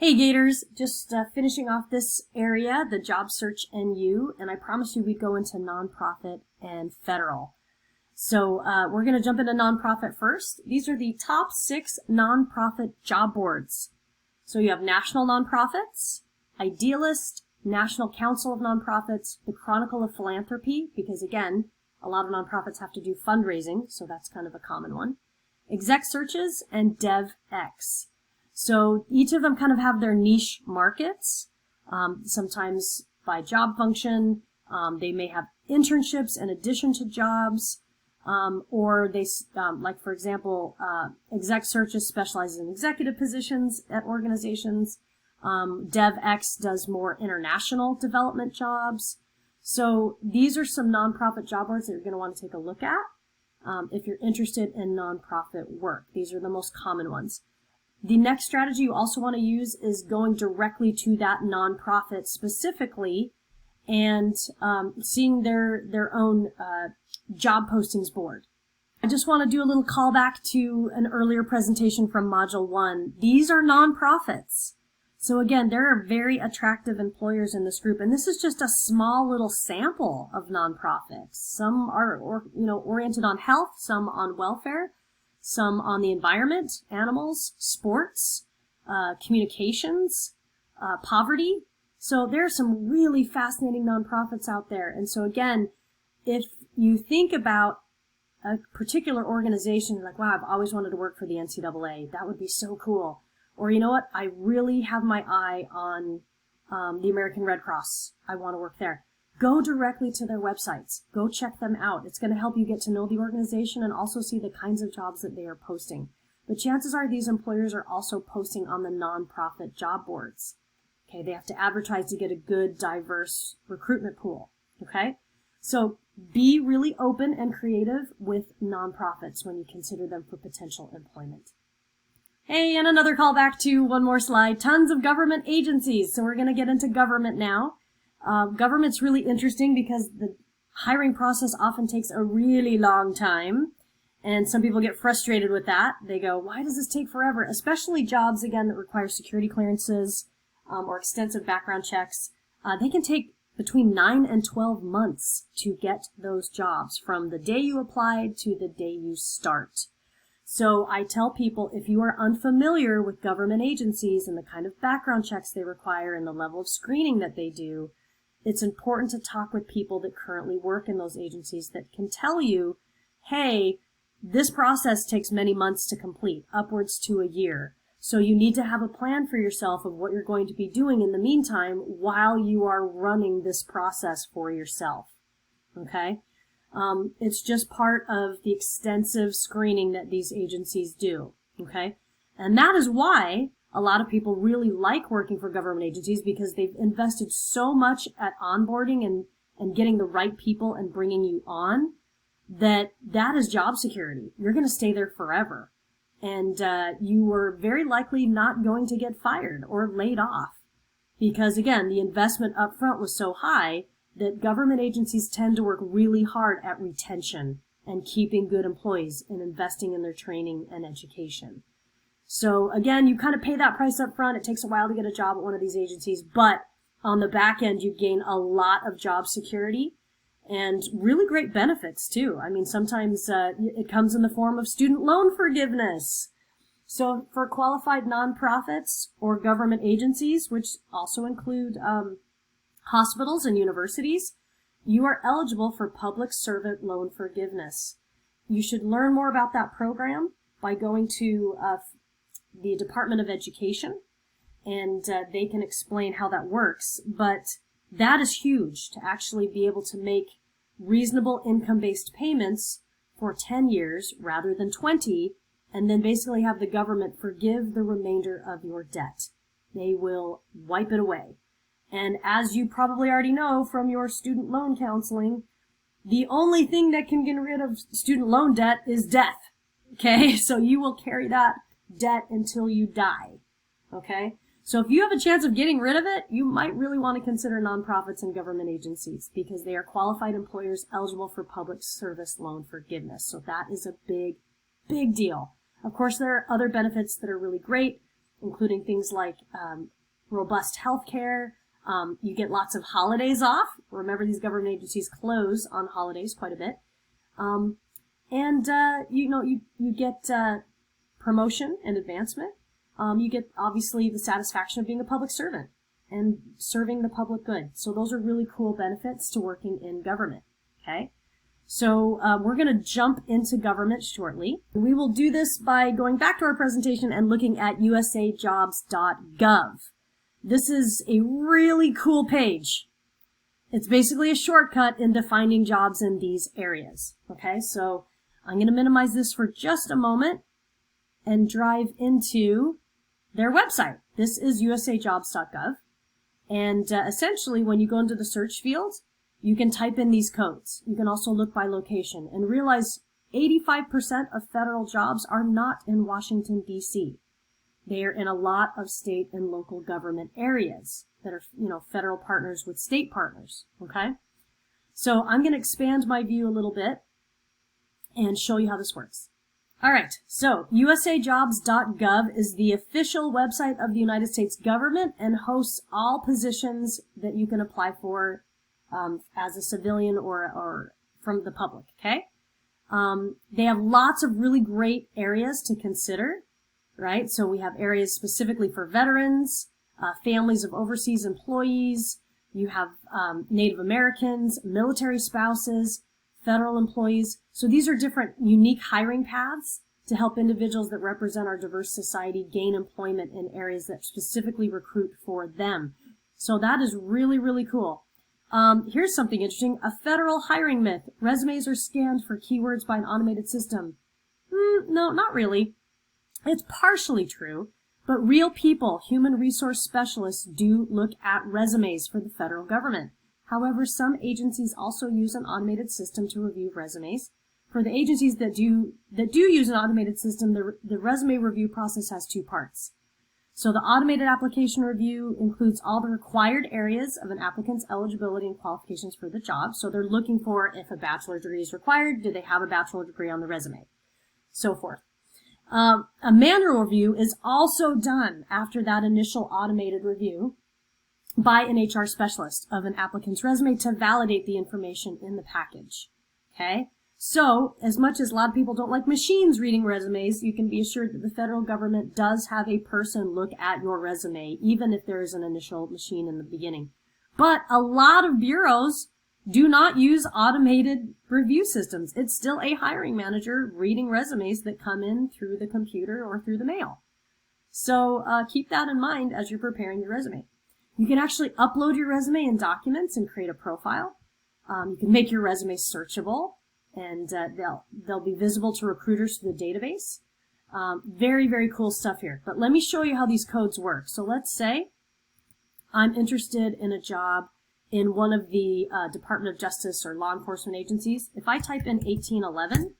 Hey Gators, just finishing off this area, the job search NU, and I promised you we'd go into nonprofit and federal. So we're going to jump into nonprofit first. These are the top 6 nonprofit job boards. So you have National Nonprofits, Idealist, National Council of Nonprofits, the Chronicle of Philanthropy, because again, a lot of nonprofits have to do fundraising, so that's kind of a common one, Exec Searches, and DevX. So each of them kind of have their niche markets, sometimes by job function. They may have internships in addition to jobs, or they, like for example, Exec Searches specializes in executive positions at organizations. DevX does more international development jobs. So these are some nonprofit job boards that you're going to want to take a look at if you're interested in nonprofit work. These are the most common ones. The next strategy you also want to use is going directly to that nonprofit specifically and seeing their own job postings board. I just want to do a little callback to an earlier presentation from Module 1. These are nonprofits. So again, there are very attractive employers in this group, and this is just a small little sample of nonprofits. Some are oriented on health, some on welfare, some on the environment, animals, sports, communications, poverty. So there are some really fascinating nonprofits out there. And so again, if you think about a particular organization, like, wow, I've always wanted to work for the NCAA, that would be so cool. Or you know what, I really have my eye on the American Red Cross. I want to work there. Go directly to their websites. Go check them out. It's going to help you get to know the organization and also see the kinds of jobs that they are posting. But chances are these employers are also posting on the nonprofit job boards. Okay, they have to advertise to get a good, diverse recruitment pool. Okay, so be really open and creative with nonprofits when you consider them for potential employment. Hey, and another callback to one more slide. Tons of government agencies. So we're going to get into government now. Government's really interesting because the hiring process often takes a really long time, and some people get frustrated with that. They go, why does this take forever? Especially jobs, again, that require security clearances or extensive background checks. They can take between 9 and 12 months to get those jobs from the day you applied to the day you start. So I tell people, if you are unfamiliar with government agencies and the kind of background checks they require and the level of screening that they do, it's important to talk with people that currently work in those agencies that can tell you, hey, this process takes many months to complete, upwards to a year. So you need to have a plan for yourself of what you're going to be doing in the meantime while you are running this process for yourself. Okay? It's just part of the extensive screening that these agencies do. Okay? And that is why a lot of people really like working for government agencies, because they've invested so much at onboarding and getting the right people and bringing you on, that is job security. You're going to stay there forever. And you are very likely not going to get fired or laid off. Because again, the investment up front was so high that government agencies tend to work really hard at retention and keeping good employees and investing in their training and education. So again, you kind of pay that price up front. It takes a while to get a job at one of these agencies, but on the back end, you gain a lot of job security and really great benefits too. I mean, sometimes it comes in the form of student loan forgiveness. So for qualified nonprofits or government agencies, which also include hospitals and universities, you are eligible for public servant loan forgiveness. You should learn more about that program by going to the Department of Education, and they can explain how that works. But that is huge, to actually be able to make reasonable income-based payments for 10 years rather than 20, and then basically have the government forgive the remainder of your debt. They will wipe it away. And as you probably already know from your student loan counseling, the only thing that can get rid of student loan debt is death. Okay, so you will carry that debt until you die. Okay, so if you have a chance of getting rid of it, you might really want to consider nonprofits and government agencies, because they are qualified employers eligible for public service loan forgiveness. So that is a big deal. Of course, there are other benefits that are really great, including things like robust health care. You get lots of holidays off. Remember, these government agencies close on holidays quite a bit. You get promotion and advancement. You get, obviously, the satisfaction of being a public servant and serving the public good. So those are really cool benefits to working in government, okay? So we're going to jump into government shortly. We will do this by going back to our presentation and looking at usajobs.gov. This is a really cool page. It's basically a shortcut into finding jobs in these areas, okay? So I'm going to minimize this for just a moment and drive into their website. This is usajobs.gov. And essentially, when you go into the search field, you can type in these codes. You can also look by location and realize 85% of federal jobs are not in Washington, D.C. They are in a lot of state and local government areas that are, federal partners with state partners, okay? So I'm going to expand my view a little bit and show you how this works. All right, so usajobs.gov is the official website of the United States government and hosts all positions that you can apply for as a civilian or from the public, okay? They have lots of really great areas to consider, right? So we have areas specifically for veterans, families of overseas employees, you have Native Americans, military spouses, federal employees. So these are different unique hiring paths to help individuals that represent our diverse society gain employment in areas that specifically recruit for them. So that is really, really cool. Here's something interesting. A federal hiring myth. Resumes are scanned for keywords by an automated system. No, not really. It's partially true, but real people, human resource specialists, do look at resumes for the federal government. However, some agencies also use an automated system to review resumes. For the agencies that do use an automated system, the resume review process has two parts. So the automated application review includes all the required areas of an applicant's eligibility and qualifications for the job. So they're looking for if a bachelor's degree is required, do they have a bachelor's degree on the resume, so forth. A manual review is also done after that initial automated review by an HR specialist of an applicant's resume to validate the information in the package, okay? So, as much as a lot of people don't like machines reading resumes, you can be assured that the federal government does have a person look at your resume, even if there is an initial machine in the beginning. But a lot of bureaus do not use automated review systems. It's still a hiring manager reading resumes that come in through the computer or through the mail. So keep that in mind as you're preparing your resume. You can actually upload your resume in documents and create a profile. You can make your resume searchable, and they'll be visible to recruiters through the database. Very, very cool stuff here. But let me show you how these codes work. So let's say I'm interested in a job in one of the Department of Justice or law enforcement agencies. If I type in 1811,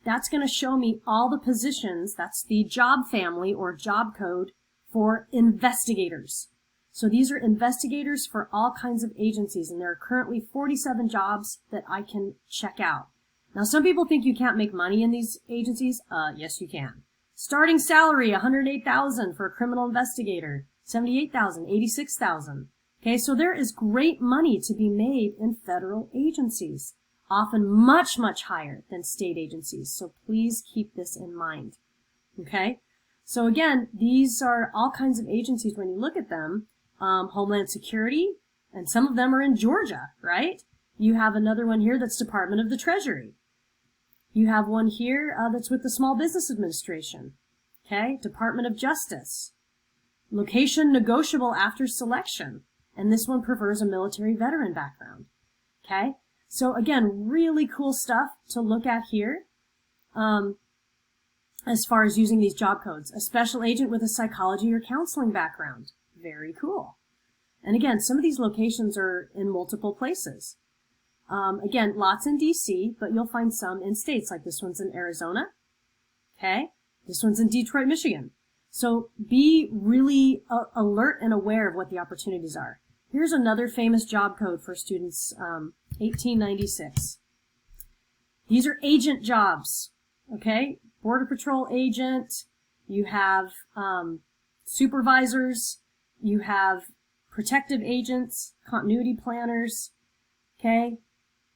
that's going to show me all the positions. That's the job family or job code for investigators. So these are investigators for all kinds of agencies, and there are currently 47 jobs that I can check out. Now, some people think you can't make money in these agencies. Yes, you can. Starting salary, $108,000 for a criminal investigator, $78,000, $86,000. Okay, so there is great money to be made in federal agencies, often much, much higher than state agencies. So please keep this in mind. Okay, so again, these are all kinds of agencies when you look at them. Homeland Security, and some of them are in Georgia, right? You have another one here that's Department of the Treasury. You have one here that's with the Small Business Administration, okay? Department of Justice. Location negotiable after selection, and this one prefers a military veteran background, okay? So again, really cool stuff to look at here as far as using these job codes. A special agent with a psychology or counseling background. Very cool. And again, some of these locations are in multiple places. Again, lots in DC, but you'll find some in states, like this one's in Arizona. Okay? This one's in Detroit, Michigan. So be really alert and aware of what the opportunities are. Here's another famous job code for students, 1896. These are agent jobs. Okay? Border Patrol agent. You have supervisors, you have protective agents, continuity planners, okay,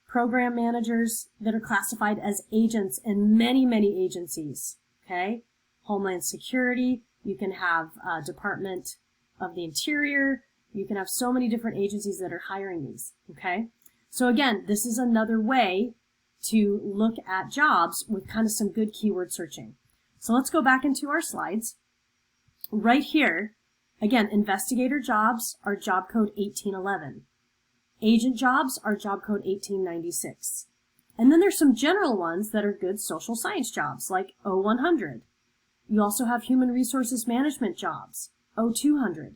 program managers that are classified as agents in many, many agencies, okay, Homeland Security, you can have Department of the Interior, you can have so many different agencies that are hiring these, okay? So again, this is another way to look at jobs with kind of some good keyword searching. So let's go back into our slides. Right here, again, investigator jobs are job code 1811. Agent jobs are job code 1896. And then there's some general ones that are good social science jobs, like 0100. You also have human resources management jobs, 0200.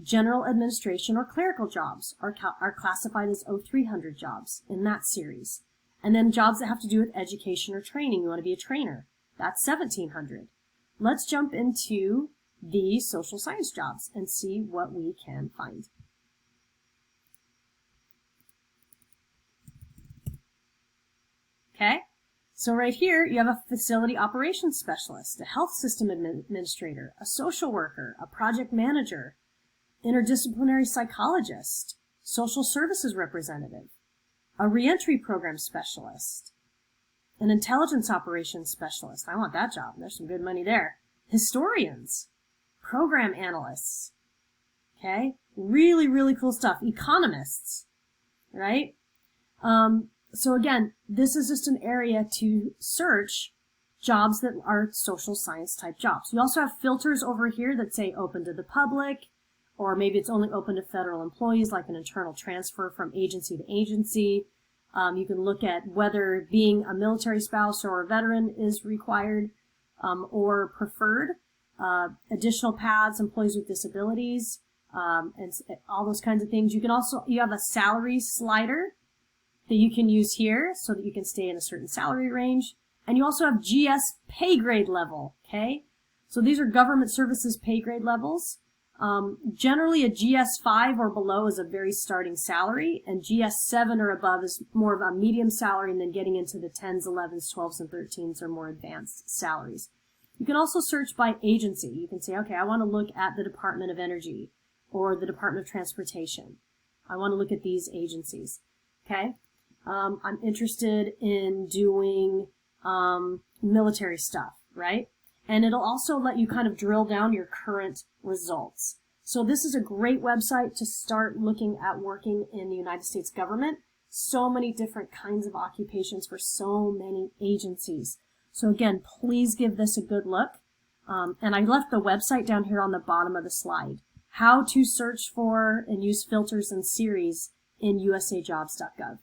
General administration or clerical jobs are classified as 0300 jobs in that series. And then jobs that have to do with education or training, you want to be a trainer, that's 1700. Let's jump into the social science jobs and see what we can find. Okay, so right here you have a facility operations specialist, a health system administrator, a social worker, a project manager, interdisciplinary psychologist, social services representative, a reentry program specialist, an intelligence operations specialist. I want that job. There's some good money there. Historians, program analysts, okay? Really, really cool stuff. Economists, right? So again, this is just an area to search jobs that are social science type jobs. You also have filters over here that say open to the public, or maybe it's only open to federal employees, like an internal transfer from agency to agency. You can look at whether being a military spouse or a veteran is required or preferred. Additional paths, employees with disabilities, and all those kinds of things. You have a salary slider that you can use here so that you can stay in a certain salary range. And you also have GS pay grade level, okay? So these are government services pay grade levels. Generally a GS5 or below is a very starting salary, and GS7 or above is more of a medium salary, and then getting into the 10s, 11s, 12s, and 13s are more advanced salaries. You can also search by agency. You can say, okay, I want to look at the Department of Energy or the Department of Transportation. I want to look at these agencies, okay? I'm interested in doing military stuff, right? And it'll also let you kind of drill down your current results. So this is a great website to start looking at working in the United States government. So many different kinds of occupations for so many agencies. So again, please give this a good look. And I left the website down here on the bottom of the slide. How to search for and use filters and series in usajobs.gov.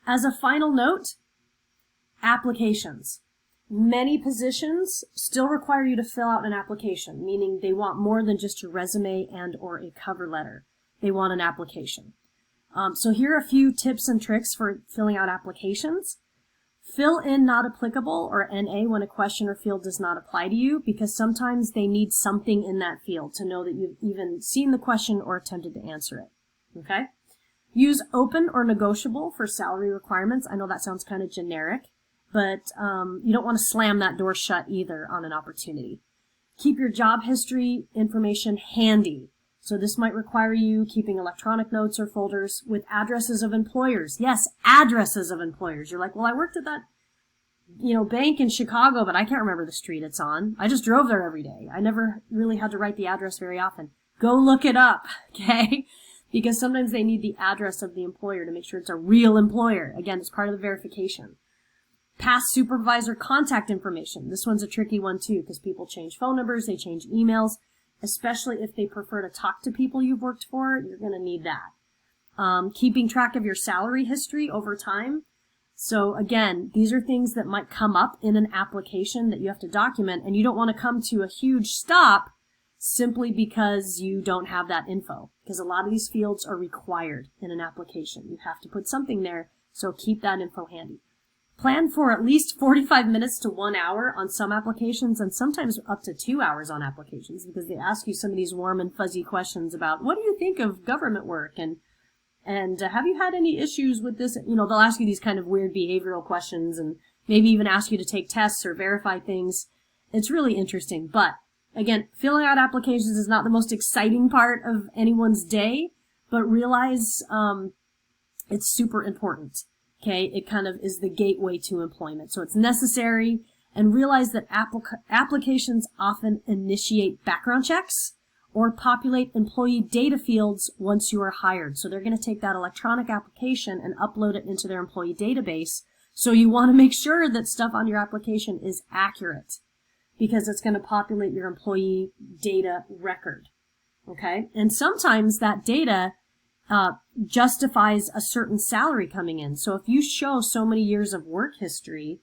As a final note, applications. Many positions still require you to fill out an application, meaning they want more than just your resume and or a cover letter. They want an application. So here are a few tips and tricks for filling out applications. Fill in not applicable or NA when a question or field does not apply to you, because sometimes they need something in that field to know that you've even seen the question or attempted to answer it. Okay? Use open or negotiable for salary requirements. I know that sounds kind of generic, but you don't want to slam that door shut either on an opportunity. Keep your job history information handy. So this might require you keeping electronic notes or folders with addresses of employers. Yes, addresses of employers. You're like, well, I worked at that, bank in Chicago, but I can't remember the street it's on. I just drove there every day. I never really had to write the address very often. Go look it up, okay? Because sometimes they need the address of the employer to make sure it's a real employer. Again, it's part of the verification. Past supervisor contact information. This one's a tricky one too, because people change phone numbers, they change emails, especially if they prefer to talk to people you've worked for. You're going to need that. Keeping track of your salary history over time. So again, these are things that might come up in an application that you have to document, and you don't want to come to a huge stop simply because you don't have that info, because a lot of these fields are required in an application. You have to put something there, so keep that info handy. Plan for at least 45 minutes to 1 hour on some applications, and sometimes up to 2 hours on applications, because they ask you some of these warm and fuzzy questions about, what do you think of government work, and have you had any issues with this? They'll ask you these kind of weird behavioral questions, and maybe even ask you to take tests or verify things. It's really interesting, but Again, filling out applications is not the most exciting part of anyone's day, but realize it's super important. Okay, it kind of is the gateway to employment. So it's necessary, and realize that applications often initiate background checks or populate employee data fields once you are hired. So they're going to take that electronic application and upload it into their employee database. So you want to make sure that stuff on your application is accurate, because it's going to populate your employee data record. Okay? And sometimes that data justifies a certain salary coming in. So if you show so many years of work history,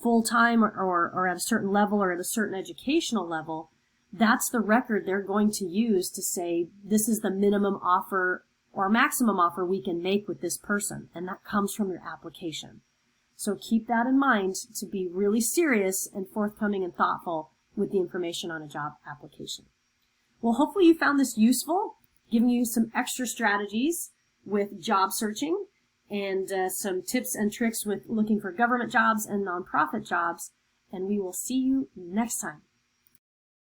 full-time or at a certain level or at a certain educational level, that's the record they're going to use to say this is the minimum offer or maximum offer we can make with this person. And that comes from your application. So keep that in mind to be really serious and forthcoming and thoughtful with the information on a job application. Well, hopefully you found this useful, giving you some extra strategies with job searching and some tips and tricks with looking for government jobs and nonprofit jobs. And we will see you next time.